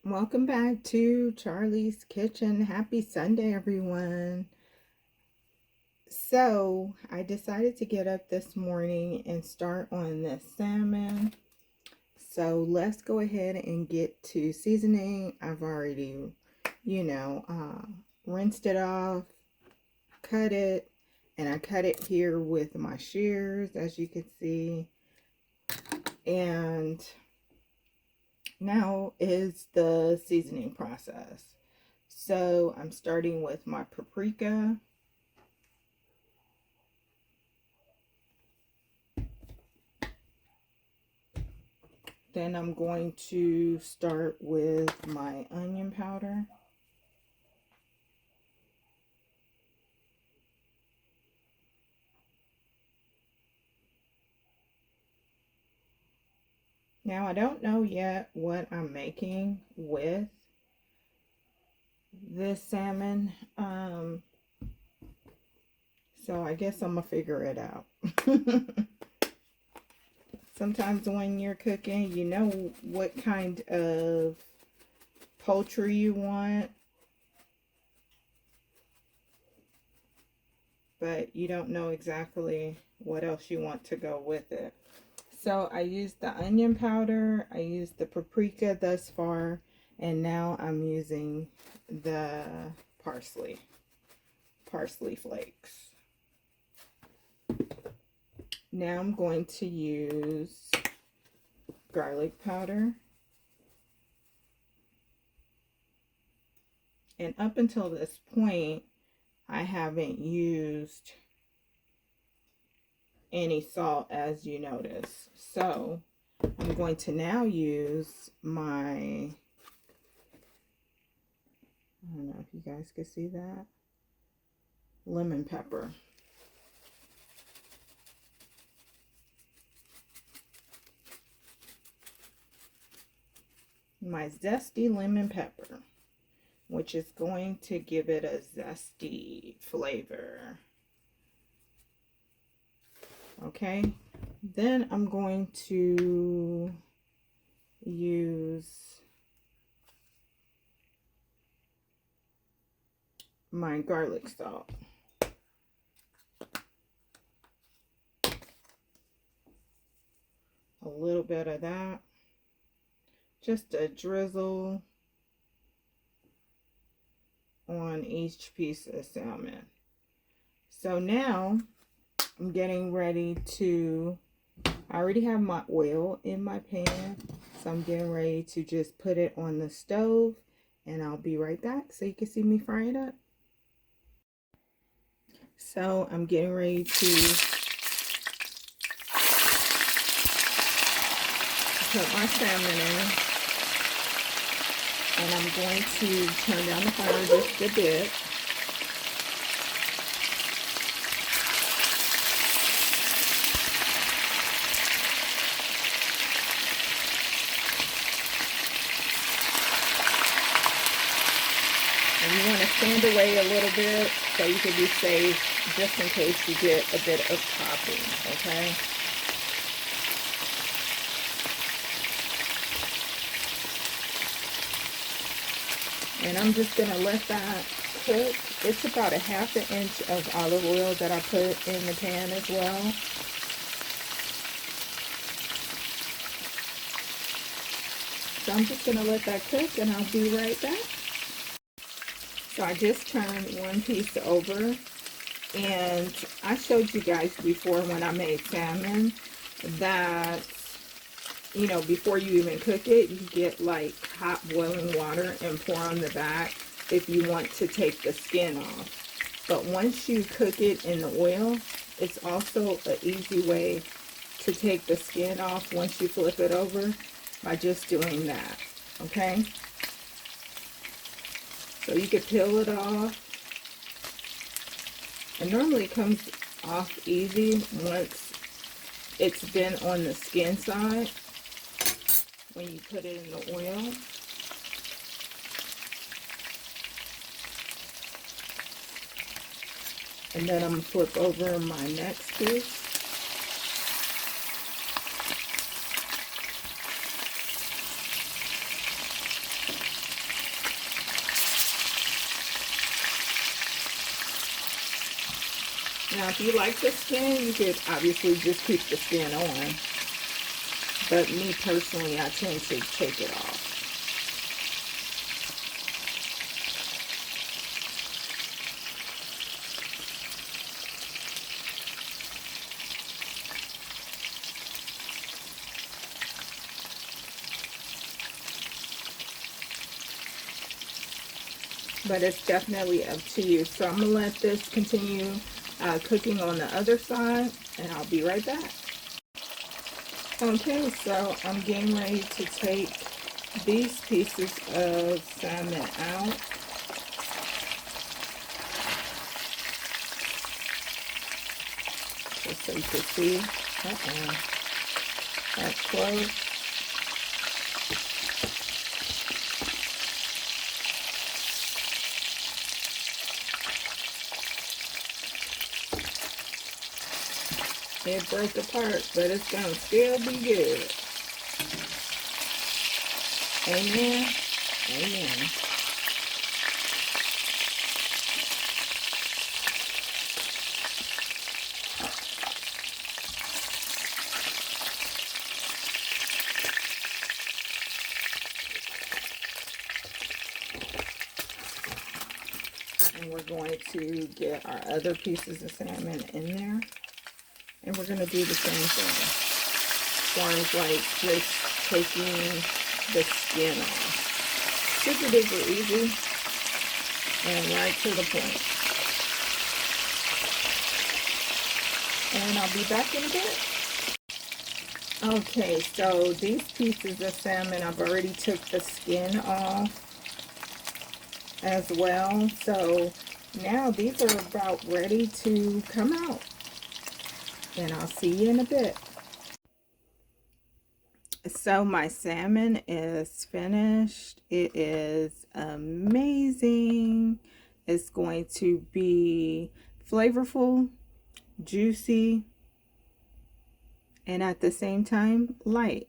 Welcome back to Charlie's Kitchen. Happy Sunday, everyone. So, I decided to get up this morning and start on this salmon. So, let's go ahead and get to seasoning. I've already, rinsed it off, cut it, and I cut it here with my shears, as you can see. And now is the seasoning process. So I'm starting with my paprika. Then I'm going to start with my onion powder. Now I don't know yet what I'm making with this salmon. So I guess I'm gonna figure it out. Sometimes when you're cooking, you know what kind of poultry you want, but you don't know exactly what else you want to go with it. So I used the onion powder, I used the paprika thus far, and now I'm using the parsley flakes. Now I'm going to use garlic powder. And up until this point, I haven't used any salt, as you notice. So I'm going to now use my, I don't know if you guys can see that, lemon pepper. My zesty lemon pepper, which is going to give it a zesty flavor. Okay, then I'm going to use my garlic salt. A little bit of that. Just a drizzle on each piece of salmon. So now I'm getting ready to, I already have my oil in my pan, so I'm getting ready to just put it on the stove, and I'll be right back so you can see me fry it up. So I'm getting ready to put my salmon in. And I'm going to turn down the fire just a bit. And you want to stand away a little bit so you can be safe, just in case you get a bit of popping, okay? And I'm just going to let that cook. It's about a ½ inch of olive oil that I put in the pan as well. So I'm just going to let that cook, and I'll be right back. So I just turned one piece over, and I showed you guys before when I made salmon that, you know, before you even cook it, you get like hot boiling water and pour on the back if you want to take the skin off. But once you cook it in the oil, it's also an easy way to take the skin off once you flip it over by just doing that, okay? So you can peel it off. And normally it comes off easy once it's been on the skin side. When you put it in the oil. And then I'm going to flip over my next piece. Now, if you like the skin, you could obviously just keep the skin on. But me personally, I tend to take it off. But it's definitely up to you. So I'm going to let this continue cooking on the other side, and I'll be right back. Okay, so I'm getting ready to take these pieces of salmon out. Just so you can see. Up close. It broke apart, but it's gonna still be good. Amen. Amen. And we're going to get our other pieces of salmon in there. And we're going to do the same thing. As far as like just taking the skin off. Super duper easy. And right to the point. And I'll be back in a bit. Okay, so these pieces of salmon, I've already took the skin off as well. So now these are about ready to come out. And I'll see you in a bit. So my salmon is finished. It is amazing. It's going to be flavorful, juicy, and at the same time light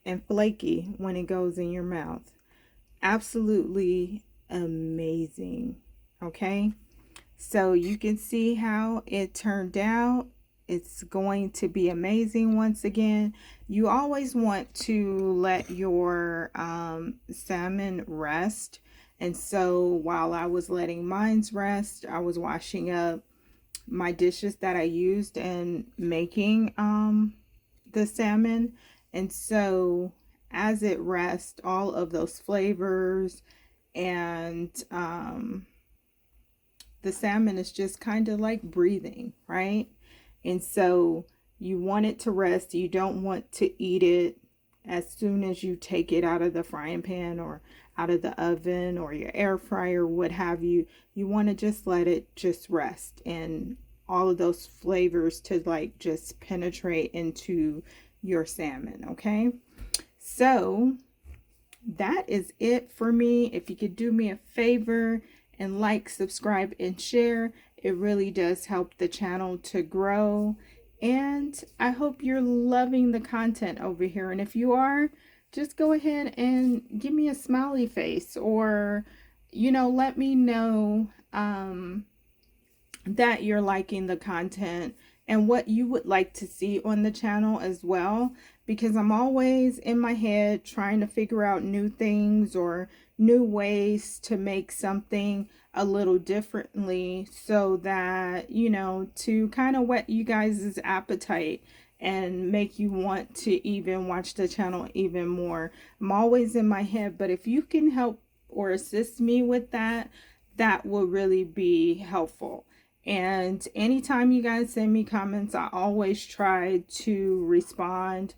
and flaky when it goes in your mouth. Absolutely amazing. Okay, so you can see how it turned out. It's going to be amazing. Once again, you always want to let your salmon rest. And so while I was letting mine rest, I was washing up my dishes that I used in making the salmon. And so as it rests, all of those flavors and the salmon is just kind of like breathing, right? And so you want it to rest. You don't want to eat it as soon as you take it out of the frying pan or out of the oven or your air fryer, what have you. You want to just let it just rest and all of those flavors to like just penetrate into your salmon. Okay, so that is it for me. If you could do me a favor and like, subscribe, and share, it really does help the channel to grow. And I hope you're loving the content over here. And if you are, just go ahead and give me a smiley face, or, you know, let me know that you're liking the content and what you would like to see on the channel as well, because I'm always in my head trying to figure out new things or new ways to make something a little differently, so that, you know, to kind of whet you guys' appetite and make you want to even watch the channel even more. I'm always in my head, but if you can help or assist me with that, that will really be helpful. And anytime you guys send me comments, I always try to respond.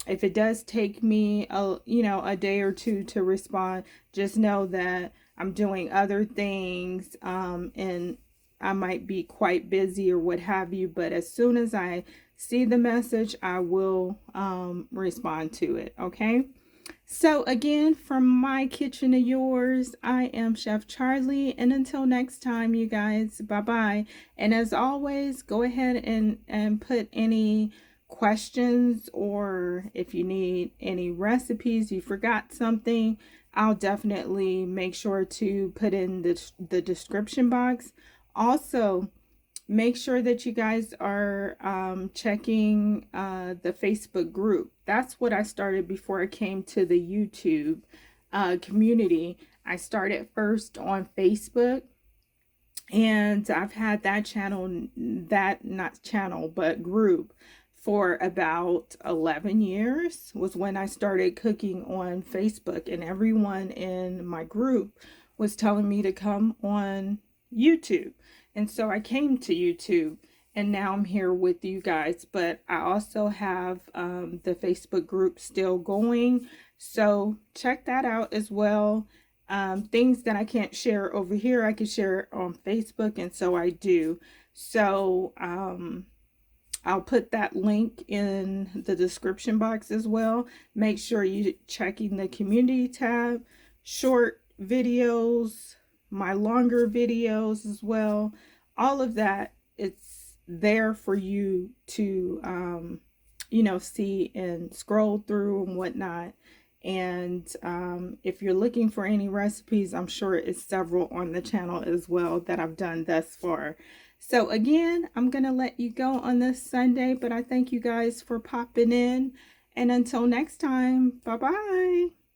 If it does take me a day or two to respond, just know that I'm doing other things, and I might be quite busy or what have you. But as soon as I see the message, I will respond to it. Okay. So again, from my kitchen to yours, I am Chef Charlie, and until next time, you guys, bye-bye. And as always, go ahead and put any questions, or if you need any recipes, you forgot something, I'll definitely make sure to put in the description box. Also, make sure that you guys are checking the Facebook group. That's what I started before I came to the YouTube community. I started first on Facebook, and I've had that channel, that not channel, but group for about 11 years was when I started cooking on Facebook, and everyone in my group was telling me to come on YouTube. And so I came to YouTube, and now I'm here with you guys. But I also have the Facebook group still going. So check that out as well. Things that I can't share over here, I can share on Facebook, and so I do. So I'll put that link in the description box as well. Make sure you checking the community tab, short videos, my longer videos as well. All of that, it's there for you to you know, see and scroll through and whatnot. And if you're looking for any recipes, I'm sure it's several on the channel as well that I've done thus far. So again, I'm going to let you go on this Sunday, but I thank you guys for popping in. And until next time, bye-bye.